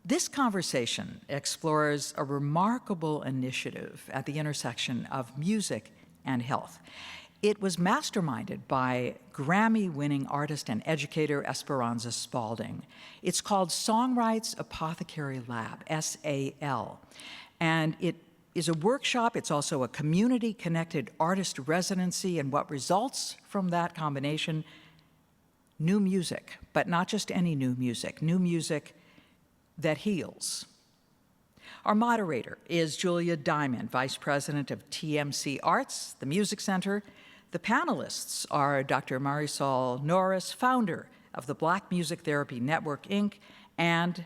This conversation explores a remarkable initiative at the intersection of music and health. It was masterminded by Grammy-winning artist and educator Esperanza Spalding. It's called Songwrights Apothecary Lab, S.A.L. And it is a workshop. It's also a community-connected artist residency, and what results from that combination, new music, but not just any new music that heals. Our moderator is Julia Diamond, Vice President of TMC Arts, the Music Center. The panelists are Dr. Marisol Norris, founder of the Black Music Therapy Network, Inc., and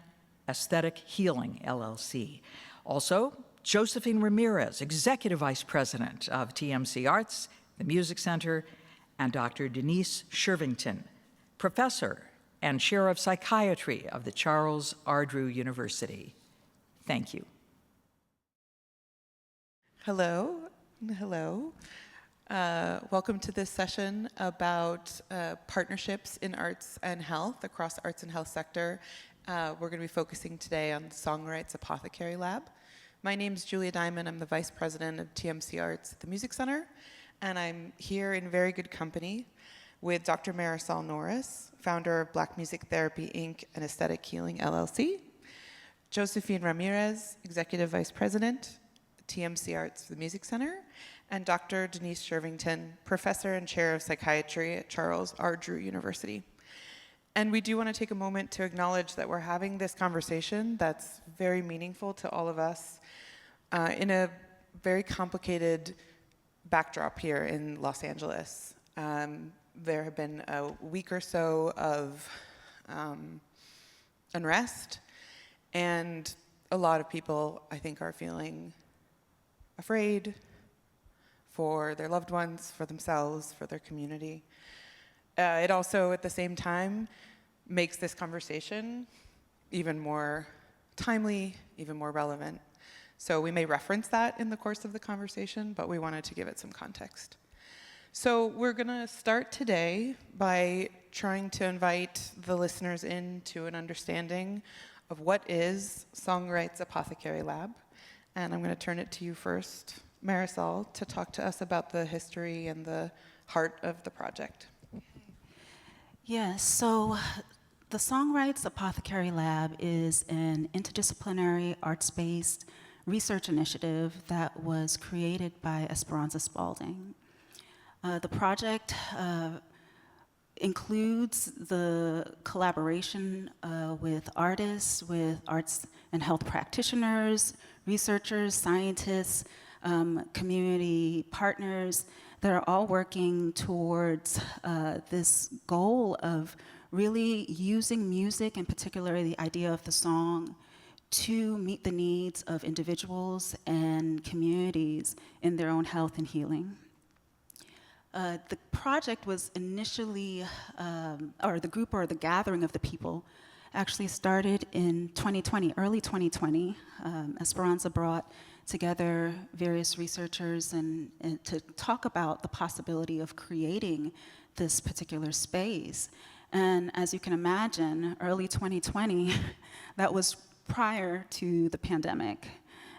Aesthetic Healing, LLC. Also, Josephine Ramirez, Executive Vice President of TMC Arts, the Music Center, and Dr. Denese Shervington, Professor and Chair of Psychiatry of the Charles Ardrou University. Thank you. Hello. Welcome to this session about partnerships in arts and health across the arts and health sector. We're going to be focusing today on Songwrights Apothecary Lab. My name is Julia Diamond. I'm the Vice President of TMC Arts at the Music Center, and I'm here in very good company with Dr. Marisol Norris, founder of Black Music Therapy, Inc. and Aesthetic Healing, LLC. Josephine Ramirez, Executive Vice President, TMC Arts, the Music Center, and Dr. Denese Shervington, Professor and Chair of Psychiatry at Charles Ardrou University. And we do want to take a moment to acknowledge that we're having this conversation that's very meaningful to all of us in a very complicated backdrop here in Los Angeles. There have been a week or so of unrest, and a lot of people, I think, are feeling afraid for their loved ones, for themselves, for their community. It also, at the same time, makes this conversation even more timely, even more relevant. So we may reference that in the course of the conversation, but we wanted to give it some context. So we're going to start today by trying to invite the listeners into an understanding of what is Songwrights Apothecary Lab. And I'm going to turn it to you first, Marisol, to talk to us about the history and the heart of the project. Yes, so the Songwrights Apothecary Lab is an interdisciplinary arts-based research initiative that was created by Esperanza Spalding. The project includes the collaboration with artists, with arts and health practitioners, researchers, scientists, community partners that are all working towards this goal of really using music, and particularly the idea of the song, to meet the needs of individuals and communities in their own health and healing. The project was initially, or the group or the gathering of the people actually started in 2020, early 2020. Esperanza brought together various researchers and to talk about the possibility of creating this particular space. And as you can imagine, early 2020, that was prior to the pandemic.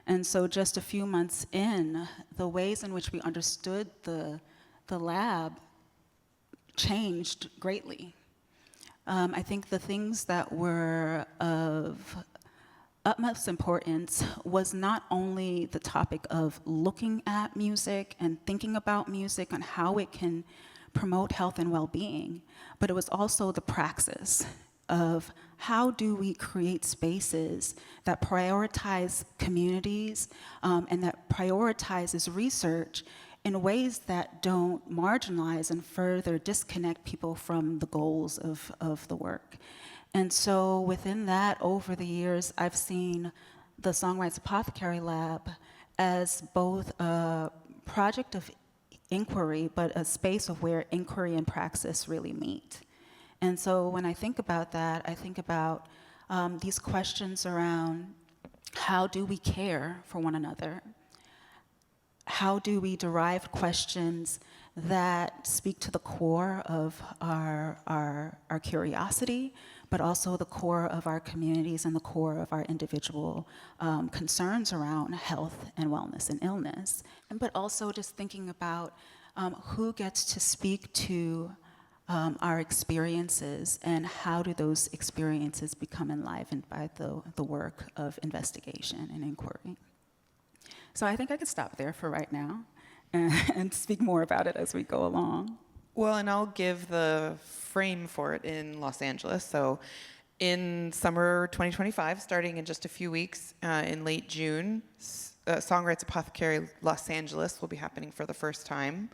And so just a few months in, the ways in which we understood the lab changed greatly. I think the things that were of utmost importance was not only the topic of looking at music and thinking about music and how it can promote health and well-being, but it was also the praxis of how do we create spaces that prioritize communities and that prioritizes research in ways that don't marginalize and further disconnect people from the goals of the work. And so within that, over the years, I've seen the Songwrights Apothecary Lab as both a project of inquiry, but a space of where inquiry and praxis really meet. And so when I think about that, I think about these questions around how do we care for one another? How do we derive questions that speak to the core of our curiosity, but also the core of our communities and the core of our individual concerns around health and wellness and illness. But also just thinking about who gets to speak to our experiences and how do those experiences become enlivened by the work of investigation and inquiry. So I think I could stop there for right now and speak more about it as we go along. Well, and I'll give the frame for it in Los Angeles. So in summer 2025, starting in just a few weeks, in late June, Songwrights Apothecary Los Angeles will be happening for the first time.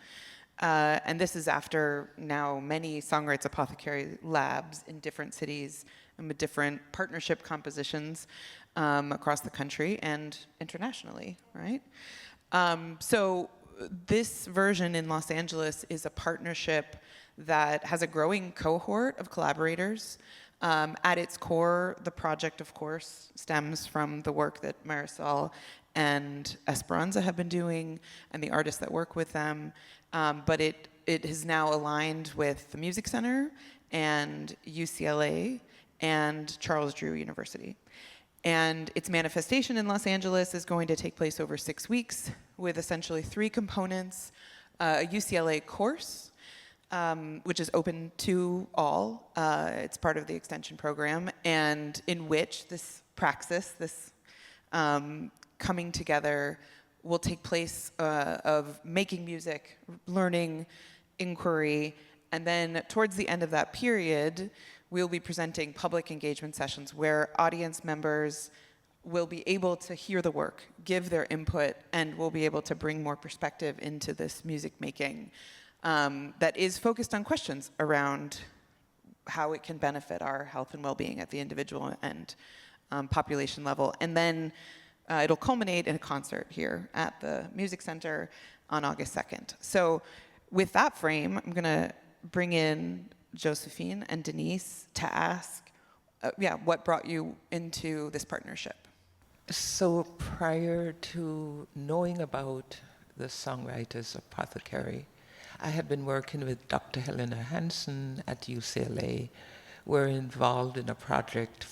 And this is after now many Songwrights Apothecary Labs in different cities and with different partnership compositions across the country and internationally, right? So this version in Los Angeles is a partnership that has a growing cohort of collaborators. At its core, the project, of course, stems from the work that Marisol and Esperanza have been doing and the artists that work with them. But it is now aligned with the Music Center and UCLA and Charles Drew University. And its manifestation in Los Angeles is going to take place over 6 weeks with essentially 3 components: a UCLA course, which is open to all. It's part of the extension program, and in which this praxis, this coming together, will take place of making music, learning, inquiry, and then towards the end of that period, we'll be presenting public engagement sessions where audience members will be able to hear the work, give their input, and will be able to bring more perspective into this music making that is focused on questions around how it can benefit our health and well-being at the individual and population level. And then it'll culminate in a concert here at the Music Center on August 2nd. So with that frame, I'm gonna bring in Josephine and Denese to ask, what brought you into this partnership? So prior to knowing about the Songwriters Apothecary, I had been working with Dr. Helena Hansen at UCLA. We're involved in a project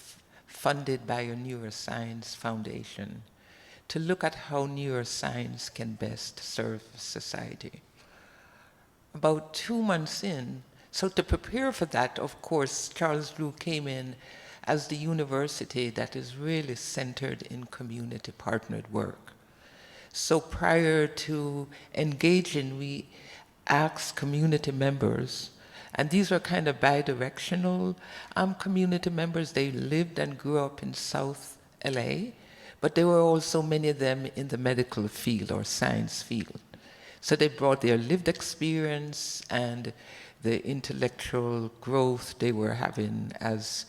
funded by a neuroscience foundation to look at how neuroscience can best serve society. About 2 months in, so to prepare for that, of course, Charles Drew came in as the university that is really centered in community partnered work. So prior to engaging, we asked community members, and these were kind of bi-directional community members. They lived and grew up in South LA, but there were also many of them in the medical field or science field. So they brought their lived experience and the intellectual growth they were having as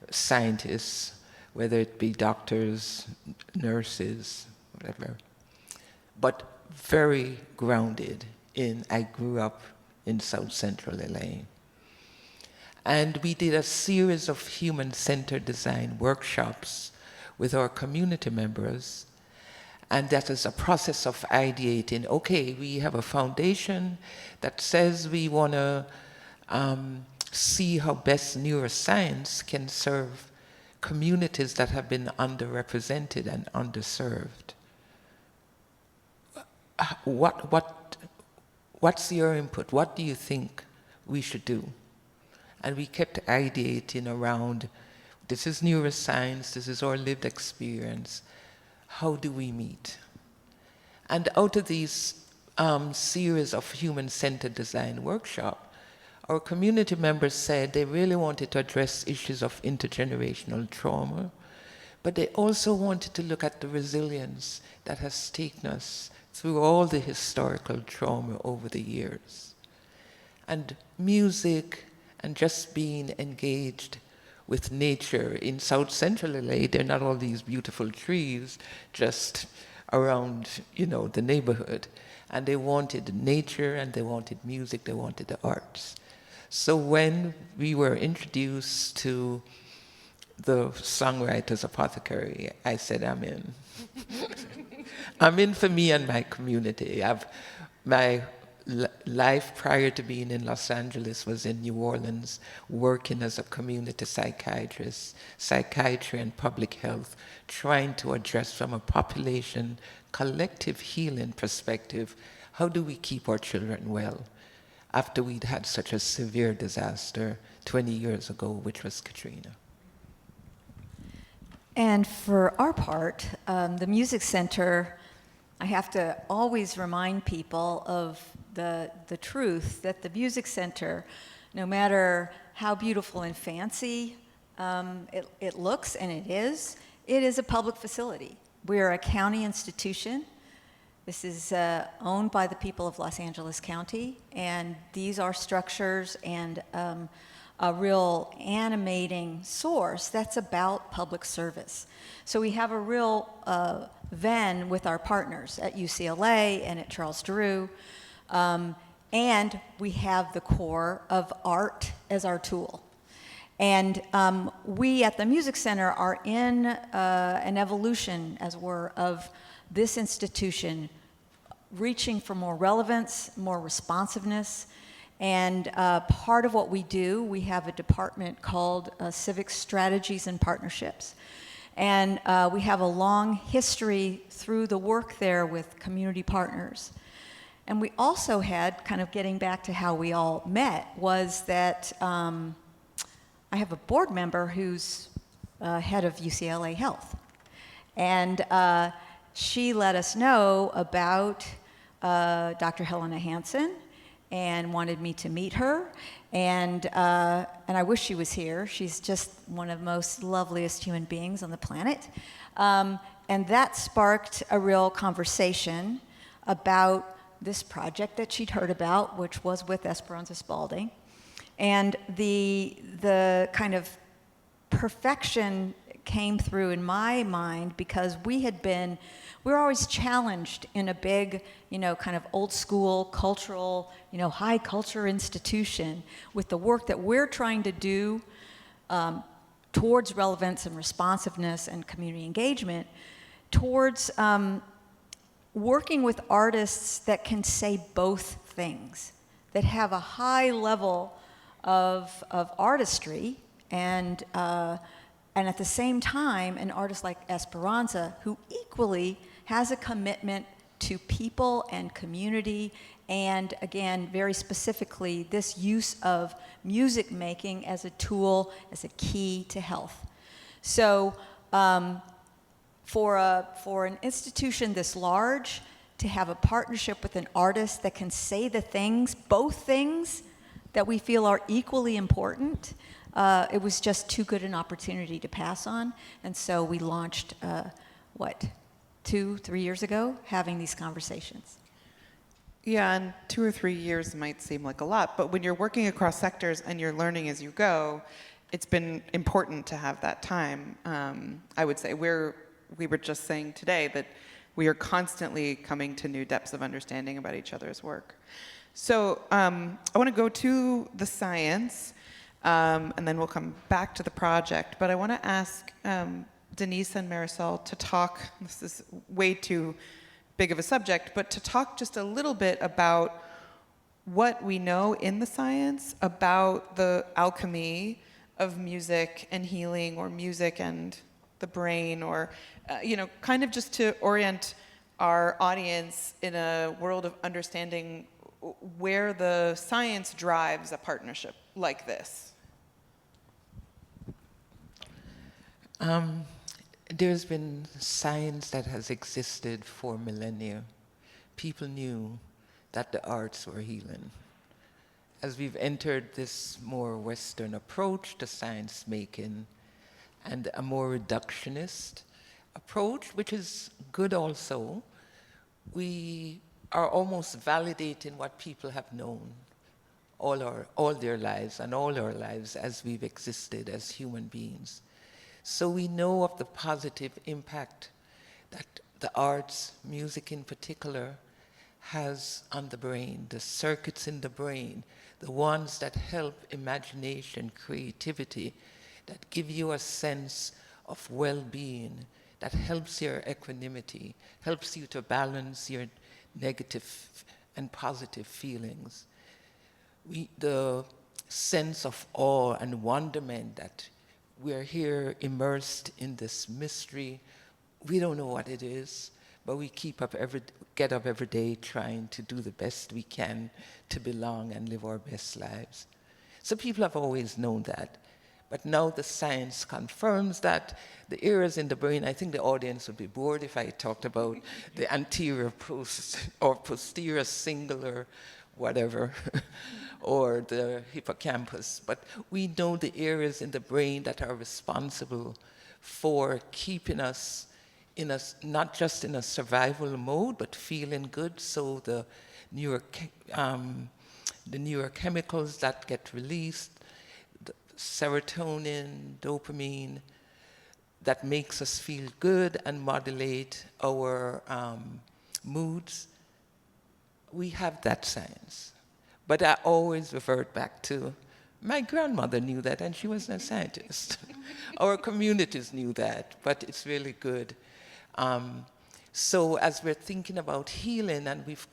scientists, whether it be doctors, nurses, whatever, but very grounded in, I grew up in South Central LA. And we did a series of human-centered design workshops with our community members. And that is a process of ideating, okay, we have a foundation that says we want to see how best neuroscience can serve communities that have been underrepresented and underserved. What's your input? What do you think we should do? And we kept ideating around, this is neuroscience, this is our lived experience. How do we meet? And out of these series of human-centered design workshop, our community members said they really wanted to address issues of intergenerational trauma, but they also wanted to look at the resilience that has taken us through all the historical trauma over the years. And music and just being engaged with nature. In South Central LA, there are not all these beautiful trees just around, the neighborhood. And they wanted nature, and they wanted music, they wanted the arts. So when we were introduced to the Songwriters Apothecary, I said, I'm in. I'm in for me and my community. My life prior to being in Los Angeles was in New Orleans, working as a community psychiatrist, psychiatry and public health, trying to address from a population collective healing perspective, how do we keep our children well after we'd had such a severe disaster 20 years ago, which was Katrina. And for our part, the Music Center, I have to always remind people of the truth that the Music Center, no matter how beautiful and fancy it looks, and it is a public facility. We are a county institution. This is owned by the people of Los Angeles County, and these are structures and a real animating source that's about public service. So we have a real Venn with our partners at UCLA and at Charles Drew, and we have the core of art as our tool. And we at the Music Center are in an evolution, as we're, of this institution reaching for more relevance, more responsiveness. And part of what we do, we have a department called Civic Strategies and Partnerships. And we have a long history through the work there with community partners. And we also had, kind of getting back to how we all met, was that I have a board member who's head of UCLA Health. And she let us know about Dr. Helena Hansen and wanted me to meet her. And I wish she was here. She's just one of the most loveliest human beings on the planet. And that sparked a real conversation about this project that she'd heard about, which was with Esperanza Spalding. And the kind of perfection came through in my mind because we were always challenged in a big, kind of old school cultural, high culture institution with the work that we're trying to do towards relevance and responsiveness and community engagement, towards working with artists that can say both things, that have a high level of artistry and at the same time, an artist like Esperanza, who equally has a commitment to people and community, and again, very specifically, this use of music making as a tool, as a key to health. So for an institution this large, to have a partnership with an artist that can say the things, both things, that we feel are equally important, it was just too good an opportunity to pass on. And so we launched, 2-3 years ago, having these conversations. Yeah, and 2 or 3 years might seem like a lot, but when you're working across sectors and you're learning as you go, it's been important to have that time. I would say we were just saying today that we are constantly coming to new depths of understanding about each other's work. So I want to go to the science, and then we'll come back to the project. But I want to ask Denese and Marisol to talk, this is way too big of a subject, but to talk just a little bit about what we know in the science about the alchemy of music and healing, or music and the brain, or, kind of just to orient our audience in a world of understanding where the science drives a partnership like this. There's been science that has existed for millennia. People knew that the arts were healing. As we've entered this more Western approach to science making and a more reductionist approach, which is good also, we are almost validating what people have known all their lives and all our lives as we've existed as human beings. So we know of the positive impact that the arts, music in particular, has on the brain, the circuits in the brain, the ones that help imagination, creativity, that give you a sense of well-being, that helps your equanimity, helps you to balance your negative and positive feelings. The sense of awe and wonderment that we're here immersed in this mystery. We don't know what it is, but we get up every day trying to do the best we can to belong and live our best lives. So people have always known that. But now the science confirms that the areas in the brain, I think the audience would be bored if I talked about the anterior or posterior singular, whatever, or the hippocampus. But we know the areas in the brain that are responsible for keeping us not just in a survival mode, but feeling good. So the neurochemicals that get released, serotonin, dopamine, that makes us feel good and modulate our moods. We have that science. But I always revert back to, my grandmother knew that and she wasn't a scientist. Our communities knew that, but it's really good. So as we're thinking about healing and we've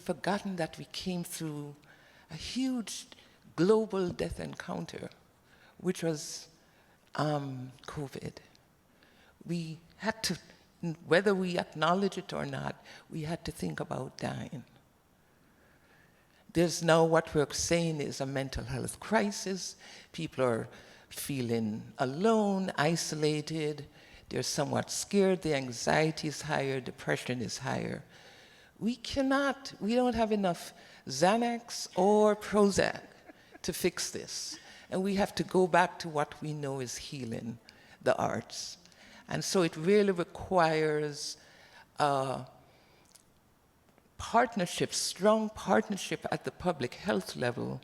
forgotten that we came through a huge global death encounter, which was COVID. We had to, whether we acknowledge it or not, we had to think about dying. There's now what we're saying is a mental health crisis. People are feeling alone, isolated. They're somewhat scared. The anxiety is higher. Depression is higher. We don't have enough Xanax or Prozac to fix this. And we have to go back to what we know is healing, the arts. And so it really requires strong partnership at the public health level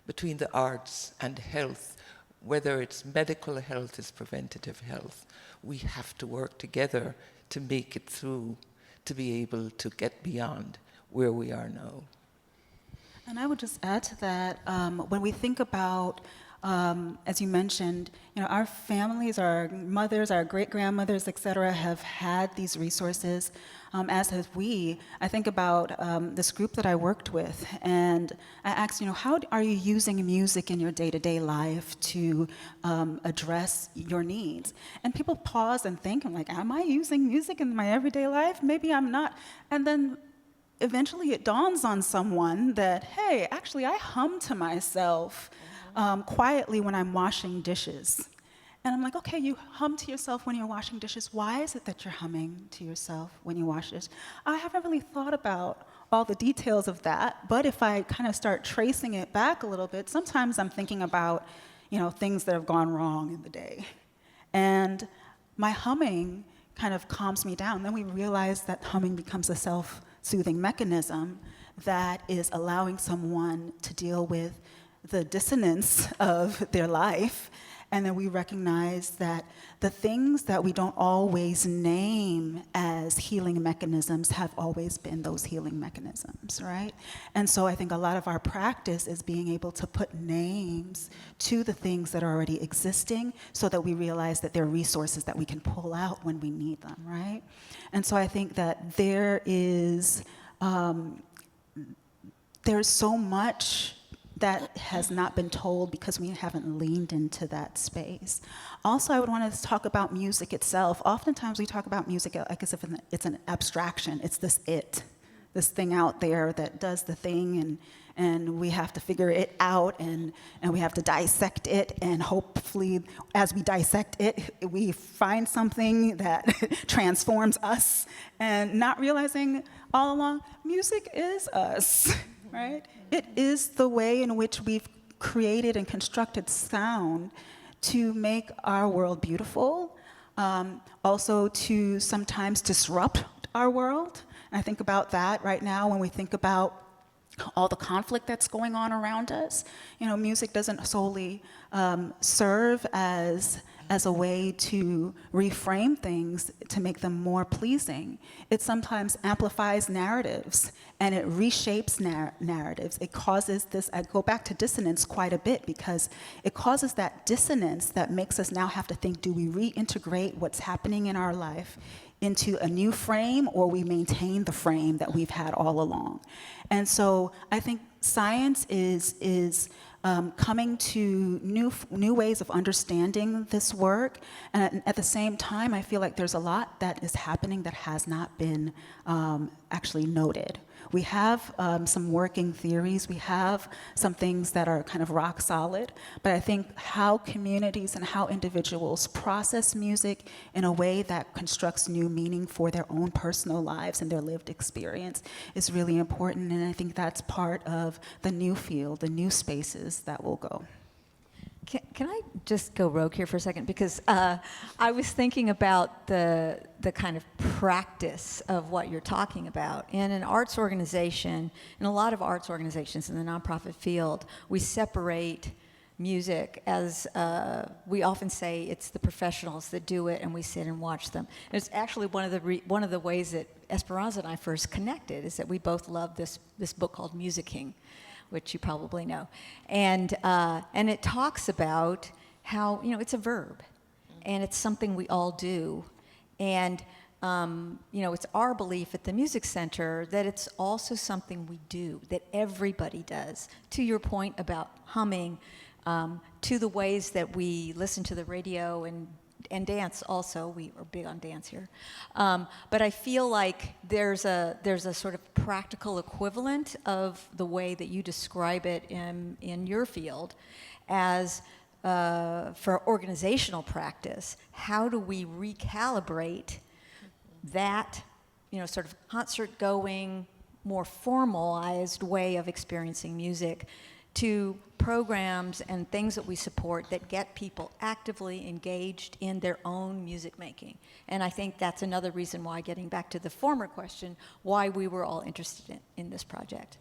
between the arts and health, whether it's medical health, it's preventative health. We have to work together to make it through, to be able to get beyond where we are now. And I would just add to that, when we think about, as you mentioned, our families, our mothers, our great-grandmothers, et cetera, have had these resources, as have we. I think about this group that I worked with, and I asked, how are you using music in your day-to-day life to address your needs? And people pause and think, I'm like, am I using music in my everyday life? Maybe I'm not. And then eventually it dawns on someone that, hey, actually I hum to myself quietly when I'm washing dishes. And I'm like, okay, you hum to yourself when you're washing dishes. Why is it that you're humming to yourself when you wash dishes? I haven't really thought about all the details of that, but if I kind of start tracing it back a little bit, sometimes I'm thinking about, things that have gone wrong in the day. And my humming kind of calms me down. Then we realize that humming becomes a self-soothing mechanism that is allowing someone to deal with the dissonance of their life. And then we recognize that the things that we don't always name as healing mechanisms have always been those healing mechanisms, right? And so I think a lot of our practice is being able to put names to the things that are already existing so that we realize that there are resources that we can pull out when we need them, right? And so I think that there's so much that has not been told because we haven't leaned into that space. Also, I would want to talk about music itself. Oftentimes we talk about music like as if it's an abstraction. It's this thing out there that does the thing, and we have to figure it out, and we have to dissect it, and hopefully as we dissect it, we find something that transforms us, and not realizing all along, music is us. Right? It is the way in which we've created and constructed sound to make our world beautiful, also to sometimes disrupt our world. And I think about that right now when we think about all the conflict that's going on around us. Music doesn't solely serve as as a way to reframe things to make them more pleasing. It sometimes amplifies narratives and it reshapes narratives. It causes this, I go back to dissonance quite a bit because it causes that dissonance that makes us now have to think, do we reintegrate what's happening in our life into a new frame, or we maintain the frame that we've had all along? And so I think science is coming to new ways of understanding this work, and at the same time, I feel like there's a lot that is happening that has not been actually noted. We have some working theories, we have some things that are kind of rock solid, but I think how communities and how individuals process music in a way that constructs new meaning for their own personal lives and their lived experience is really important, and I think that's part of the new field, the new spaces that will go. Can I just go rogue here for a second? Because I was thinking about the kind of practice of what you're talking about. In an arts organization, in a lot of arts organizations in the nonprofit field, we separate music as, we often say it's the professionals that do it and we sit and watch them. And it's actually one of the ways that Esperanza and I first connected is that we both love this book called Musicking, which you probably know. And it talks about how, it's a verb, and it's something we all do. And, it's our belief at the Music Center that it's also something we do, that everybody does. To your point about humming, to the ways that we listen to the radio and dance also. We are big on dance here. But I feel like there's a sort of practical equivalent of the way that you describe it in your field as for organizational practice. How do we recalibrate that, sort of concert-going, more formalized way of experiencing music to programs and things that we support that get people actively engaged in their own music making. And I think that's another reason why, getting back to the former question, why we were all interested in this project.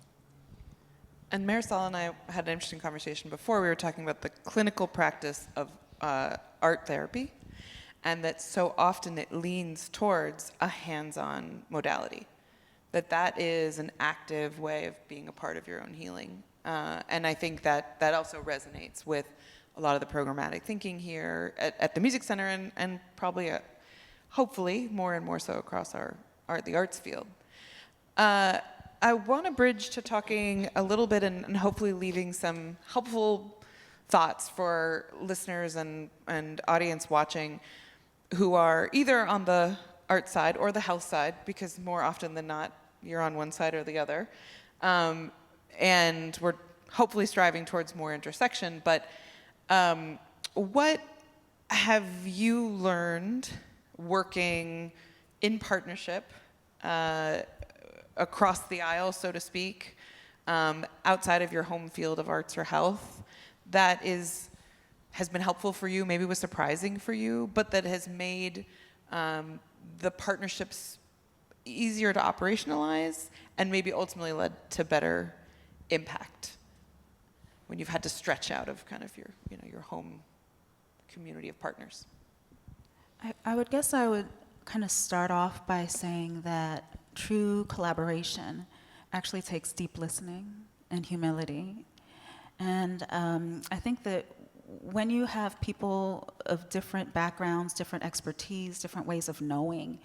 And Marisol and I had an interesting conversation before. We were talking about the clinical practice of art therapy, and that so often it leans towards a hands-on modality, that is an active way of being a part of your own healing. And I think that also resonates with a lot of the programmatic thinking here at the Music Center and probably, hopefully, more and more so across the arts field. I want to bridge to talking a little bit and hopefully leaving some helpful thoughts for listeners and audience watching who are either on the art side or the health side, because more often than not, you're on one side or the other. And we're hopefully striving towards more intersection. But what have you learned working in partnership across the aisle, so to speak, outside of your home field of arts or health, that has been helpful for you, maybe was surprising for you, but that has made the partnerships easier to operationalize and maybe ultimately led to better impact when you've had to stretch out of kind of your home community of partners? I would guess I would kind of start off by saying that true collaboration actually takes deep listening and humility. And I think that when you have people of different backgrounds, different expertise, different ways of knowing,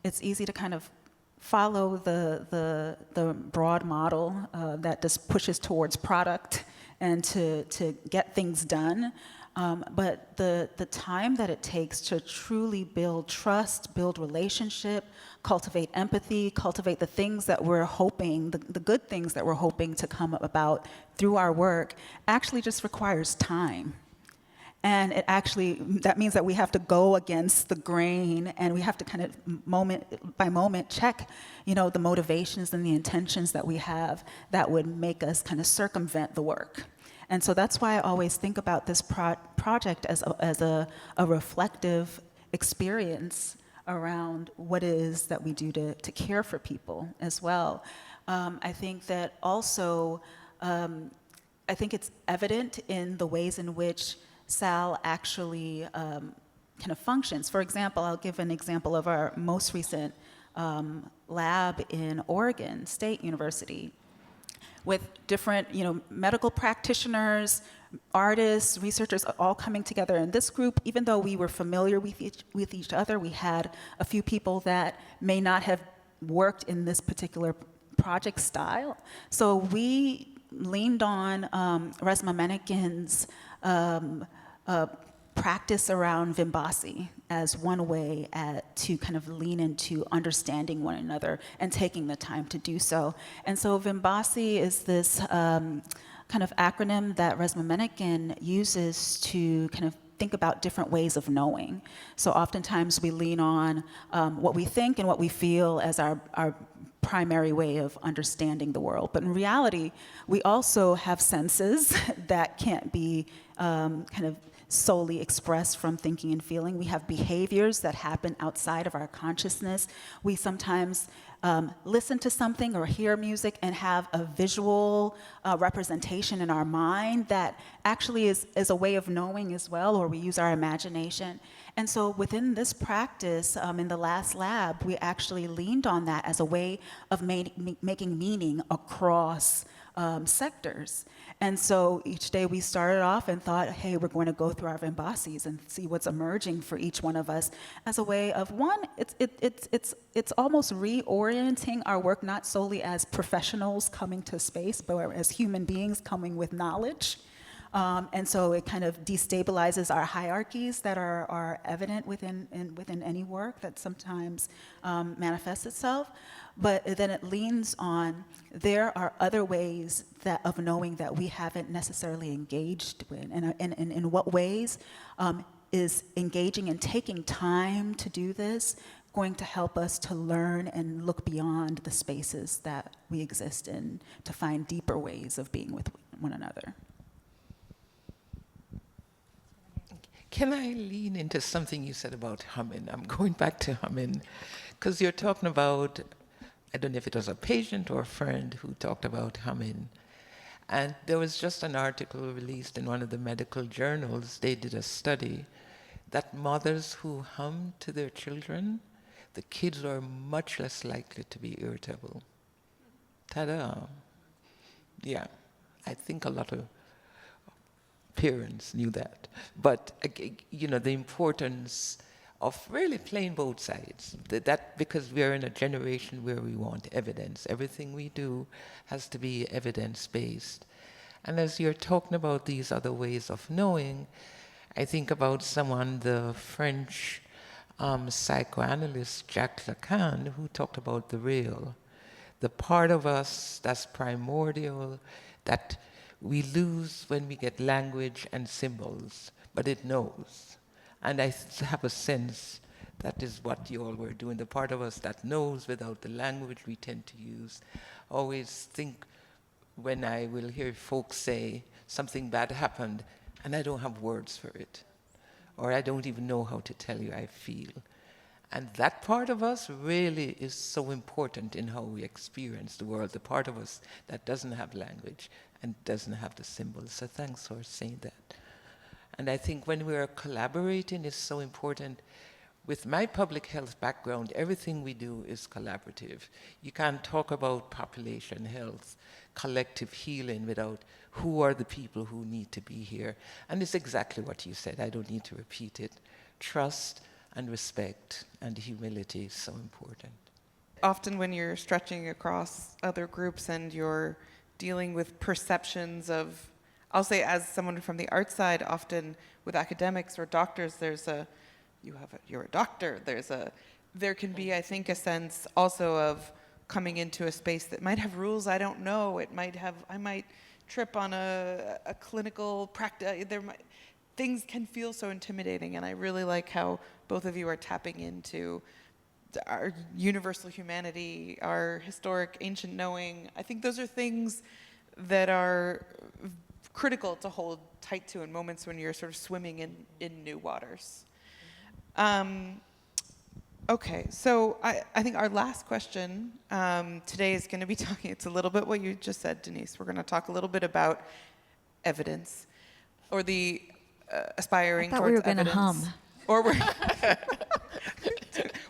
it's easy to kind of follow the broad model that just pushes towards product and to get things done. But the time that it takes to truly build trust, build relationship, cultivate empathy, cultivate the things that we're hoping, the good things that we're hoping to come about through our work, actually just requires time. And that means that we have to go against the grain, and we have to kind of moment by moment check, the motivations and the intentions that we have that would make us kind of circumvent the work. And so that's why I always think about this project as a reflective experience around what it is that we do to care for people as well. I think that also, I think it's evident in the ways in which S.A.L actually kind of functions. For example, I'll give an example of our most recent lab in Oregon State University with different, medical practitioners, artists, researchers, all coming together in this group. Even though we were familiar with each other, we had a few people that may not have worked in this particular project style. So we leaned on Resmaa Menacken's practice around Vimbasi as one way to kind of lean into understanding one another and taking the time to do so. And so Vimbasi is this kind of acronym that Resmaa Menacken uses to kind of think about different ways of knowing. So oftentimes we lean on what we think and what we feel as our primary way of understanding the world. But in reality, we also have senses that can't be kind of solely expressed from thinking and feeling. We have behaviors that happen outside of our consciousness. We sometimes listen to something or hear music and have a visual representation in our mind that actually is a way of knowing as well, or we use our imagination. And so within this practice, in the last lab, we actually leaned on that as a way of making meaning across sectors. And so each day we started off and thought, hey, we're going to go through our Vimbasis and see what's emerging for each one of us as a way of, one, it's almost reorienting our work not solely as professionals coming to space, but as human beings coming with knowledge. And so it kind of destabilizes our hierarchies that are evident within any work that sometimes manifests itself. But then it leans on, there are other ways of knowing that we haven't necessarily engaged with. And in what ways is engaging and taking time to do this going to help us to learn and look beyond the spaces that we exist in to find deeper ways of being with one another? Can I lean into something you said about humming? I'm going back to humming, because you're talking about, I don't know if it was a patient or a friend who talked about humming. And there was just an article released in one of the medical journals. They did a study that mothers who hum to their children, the kids are much less likely to be irritable. Ta-da. Yeah, I think a lot of parents knew that. But, the importance of really playing both sides. That because we're in a generation where we want evidence. Everything we do has to be evidence-based. And as you're talking about these other ways of knowing, I think about someone, the French psychoanalyst Jacques Lacan, who talked about the real, the part of us that's primordial, that we lose when we get language and symbols, but it knows. And I have a sense that is what you all were doing. The part of us that knows without the language we tend to use. Always think when I will hear folks say something bad happened and I don't have words for it, or I don't even know how to tell you I feel. And that part of us really is so important in how we experience the world, the part of us that doesn't have language and doesn't have the symbols. So thanks for saying that. And I think when we're collaborating, it's so important. With my public health background, everything we do is collaborative. You can't talk about population health, collective healing without who are the people who need to be here. And it's exactly what you said. I don't need to repeat it. Trust and respect and humility is so important. Often when you're stretching across other groups and you're dealing with perceptions of, I'll say as someone from the art side, often with academics or doctors, you're a doctor, there can be, I think, a sense also of coming into a space that might have rules I don't know. I might trip on a clinical practice. Things can feel so intimidating, and I really like how both of you are tapping into our universal humanity, our historic ancient knowing. I think those are things that are critical to hold tight to in moments when you're sort of swimming in new waters. Okay, so I think our last question today is going to be talking, it's a little bit what you just said, Denese. We're going to talk a little bit about evidence, or the aspiring I thought towards we were going to evidence. hum. Or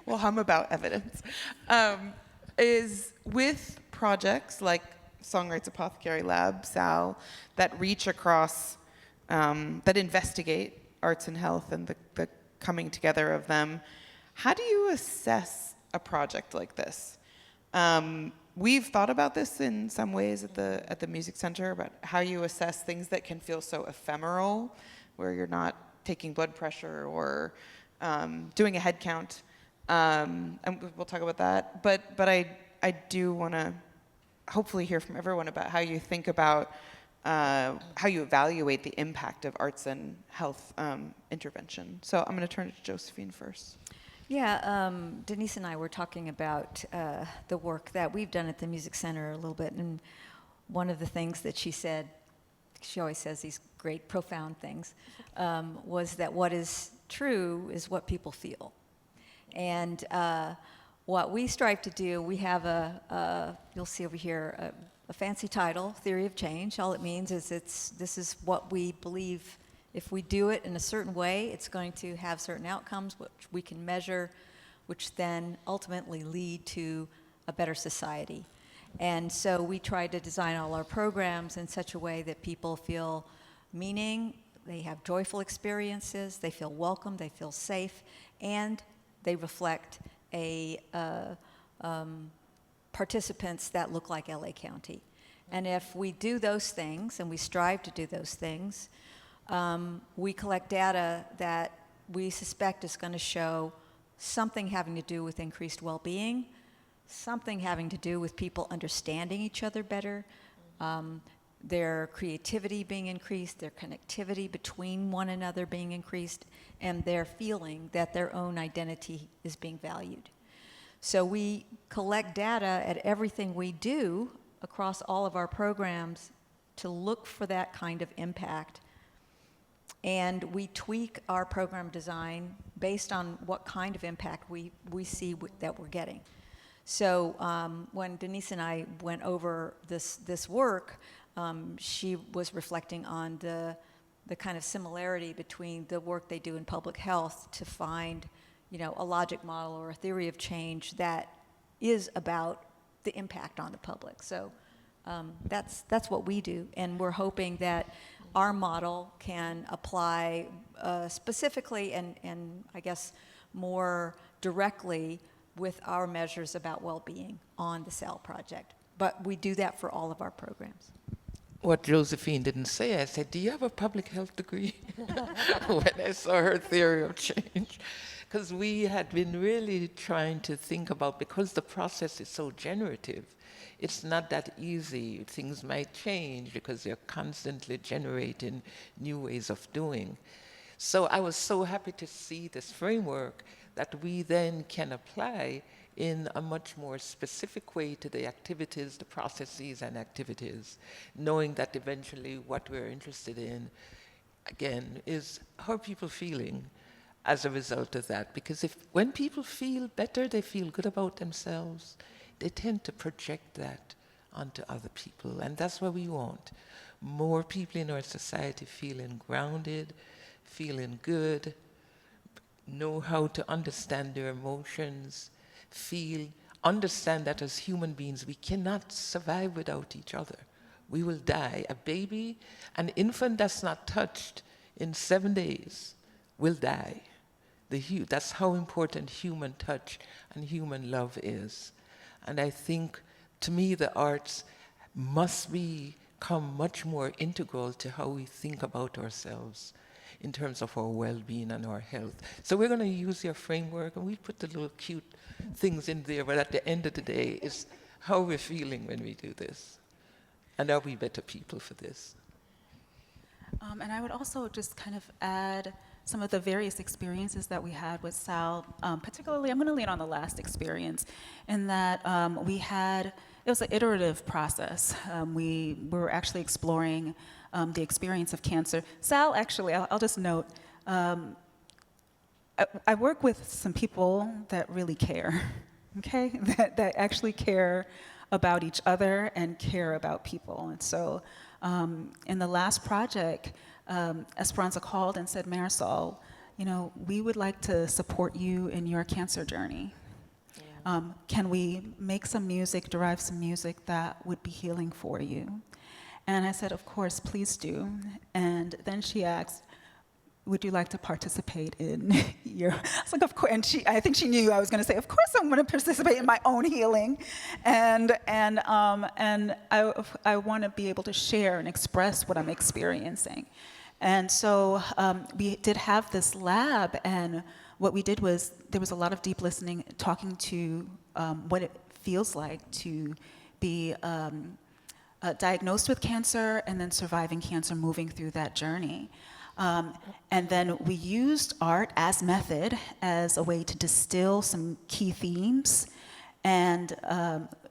we'll hum about evidence. Is with projects like Songwrights Apothecary Lab, S.A.L, that reach across, that investigate arts and health and the coming together of them. How do you assess a project like this? We've thought about this in some ways at the Music Center, about how you assess things that can feel so ephemeral, where you're not taking blood pressure or doing a head count. And we'll talk about that. But I do want to hopefully hear from everyone about how you think about how you evaluate the impact of arts and health intervention. So I'm going to turn it to Josephine first. Yeah, Denise and I were talking about the work that we've done at the Music Center a little bit, and one of the things that she said, she always says these great, profound things, was that what is true is what people feel. And what we strive to do, we have you'll see over here, a fancy title, Theory of Change. All it means is this is what we believe. If we do it in a certain way, it's going to have certain outcomes, which we can measure, which then ultimately lead to a better society. And so we try to design all our programs in such a way that people feel meaning, they have joyful experiences, they feel welcome, they feel safe, and they reflect participants that look like LA County. And if we do those things, and we strive to do those things, we collect data that we suspect is going to show something having to do with increased well-being, something having to do with people understanding each other better, their creativity being increased, their connectivity between one another being increased, and their feeling that their own identity is being valued. So we collect data at everything we do across all of our programs to look for that kind of impact. And we tweak our program design based on what kind of impact we see that we're getting. So when Denise and I went over this work, she was reflecting on the kind of similarity between the work they do in public health to find, a logic model or a theory of change that is about the impact on the public. So that's what we do, and we're hoping that our model can apply specifically and I guess more directly with our measures about well-being on the S.A.L project. But we do that for all of our programs. What Josephine didn't say, I said, do you have a public health degree? When I saw her theory of change. Because we had been really trying to think about, because the process is so generative, it's not that easy. Things might change because they're constantly generating new ways of doing. So I was so happy to see this framework that we then can apply in a much more specific way to the activities, the processes and activities, knowing that eventually what we're interested in, again, is how are people feeling as a result of that. Because when people feel better, they feel good about themselves, they tend to project that onto other people. And that's what we want. More people in our society feeling grounded, feeling good, know how to understand their emotions, understand that as human beings we cannot survive without each other. We will die. A baby, an infant that's not touched in 7 days will die. That's how important human touch and human love is. And I think, to me, the arts must become much more integral to how we think about ourselves in terms of our well-being and our health. So we're going to use your framework, and we put the little cute things in there, but at the end of the day, it's how we're feeling when we do this. And are we better people for this? And I would also just kind of add some of the various experiences that we had with S.A.L, particularly, I'm going to lean on the last experience, in that it was an iterative process. We were actually exploring the experience of cancer. S.A.L, actually, I'll just note, I work with some people that really care, okay? That actually care about each other and care about people. And so In the last project, Esperanza called and said, Marisol, we would like to support you in your cancer journey. Can we make some music, derive some music that would be healing for you? And I said, of course, please do. And then she asked, would you like to participate in your, I was like, of course, and I think she knew I was going to say, of course I'm going to participate in my own healing. And I want to be able to share and express what I'm experiencing. And so we did have this lab, and what we did was, there was a lot of deep listening, talking to what it feels like to be diagnosed with cancer and then surviving cancer, moving through that journey. And then we used art as method, as a way to distill some key themes, and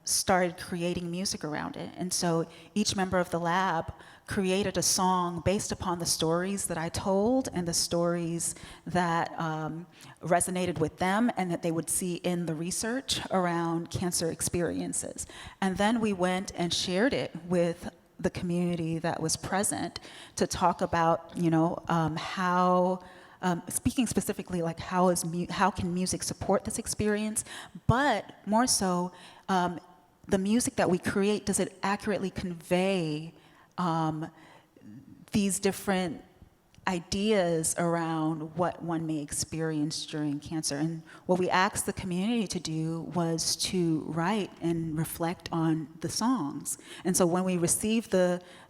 started creating music around it. And so each member of the lab created a song based upon the stories that I told and the stories that resonated with them and that they would see in the research around cancer experiences. And then we went and shared it with the community that was present to talk about, how, speaking specifically, like how can music support this experience, but more so, the music that we create, does it accurately convey these different ideas around what one may experience during cancer? And what we asked the community to do was to write and reflect on the songs. And so when we received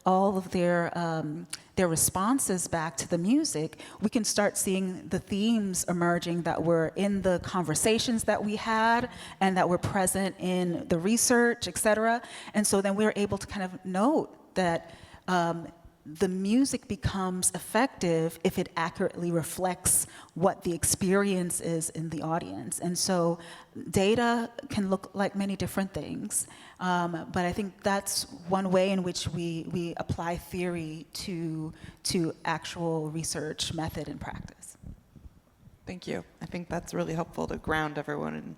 all of their responses back to the music, we can start seeing the themes emerging that were in the conversations that we had and that were present in the research, et cetera. And so then we were able to kind of note that the music becomes effective if it accurately reflects what the experience is in the audience. And so data can look like many different things, but I think that's one way in which we apply theory to actual research method and practice. Thank you. I think that's really helpful to ground everyone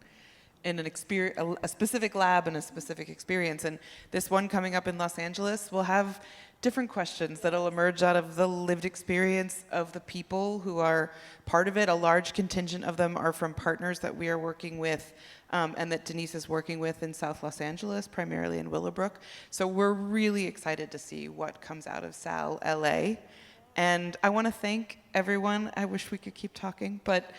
in a specific lab and a specific experience. And this one coming up in Los Angeles will have different questions that'll emerge out of the lived experience of the people who are part of it. A large contingent of them are from partners that we are working with and that Denese is working with in South Los Angeles, primarily in Willowbrook. So we're really excited to see what comes out of S.A.L. LA. And I want to thank everyone. I wish we could keep talking, but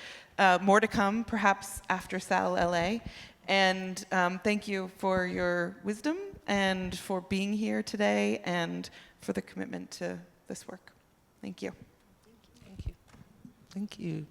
more to come, perhaps after S.A.L. LA. And thank you for your wisdom and for being here today and for the commitment to this work. Thank you. Thank you. Thank you.